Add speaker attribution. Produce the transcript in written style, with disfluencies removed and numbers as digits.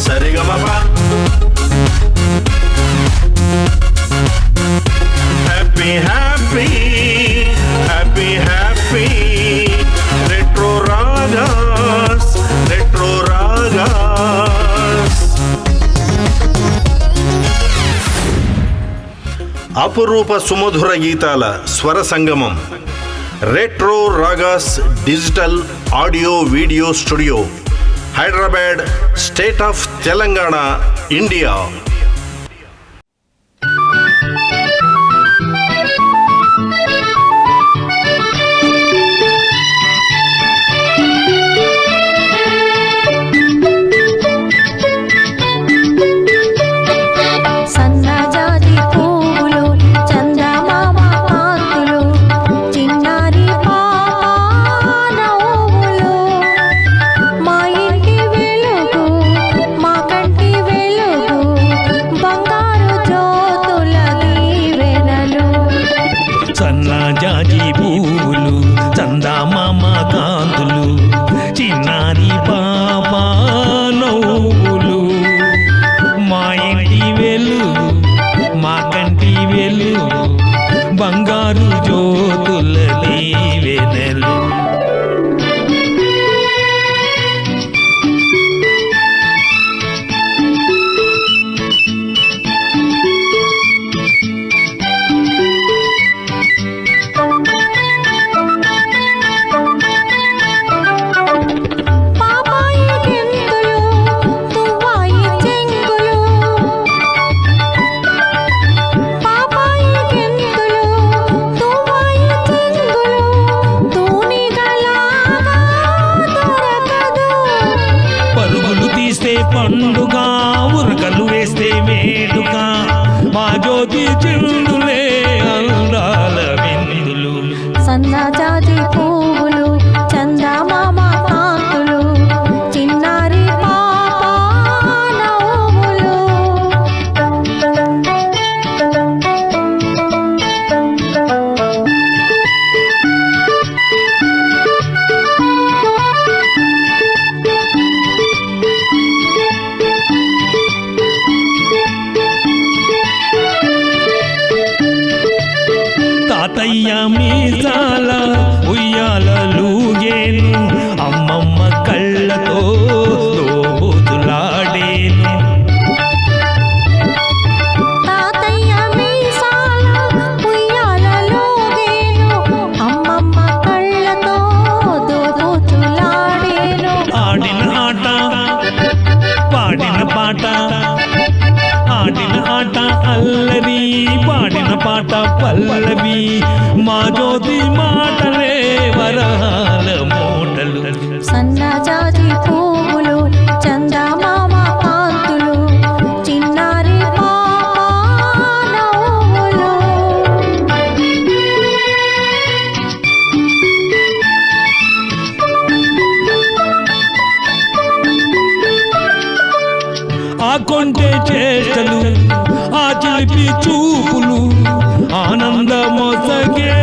Speaker 1: Sa Re Ga Ma Pa happy happy happy happy retro ragas retro ragas. అపురూప సుమధుర గీతాల స్వర సంగమం retro ragas digital audio video studio, Hyderabad, state of Telangana, India.
Speaker 2: జాజి పువ్వులు చందమామ కాంతులు చిన్నారి పాప నవ్వులు మా ఇంటి వెలుగు మా కంటి వెలుగు బంగారు జ్యోతుల దీవెనలు. పండుగ ఉరకలు వేస్తే వేడుక మా జ్యోతి చిందులే అందాల విందులు.
Speaker 3: సన్నజాజి పువ్వులు చందమామ కాంతులు చిన్నారి పాప నవ్వులు.
Speaker 2: తాతయ్య మీసాల ఉయ్యాలూగేను, అమ్మమ్మ కళ్ళతో దోబుతులాడేను.
Speaker 3: తాతయ్య మీసాల ఉయ్యాలూగేను, అమ్మమ్మ కళ్ళతో దోబుతులాడేను.
Speaker 2: ఆడిన ఆట పాడిన పాట, ఆడిన ఆట అల్లరి పాడిన పాట పల్లవి, మా జ్యోతి మాటలే వరాల మూటలు.
Speaker 3: సన్నజాజి పువ్వులు చందమామ కాంతులు చిన్నారి పాప నవ్వులు.
Speaker 2: ఆ కొంటే చేష్టలు ఆ చిలిపి చూపులు ఆనంద మొసగే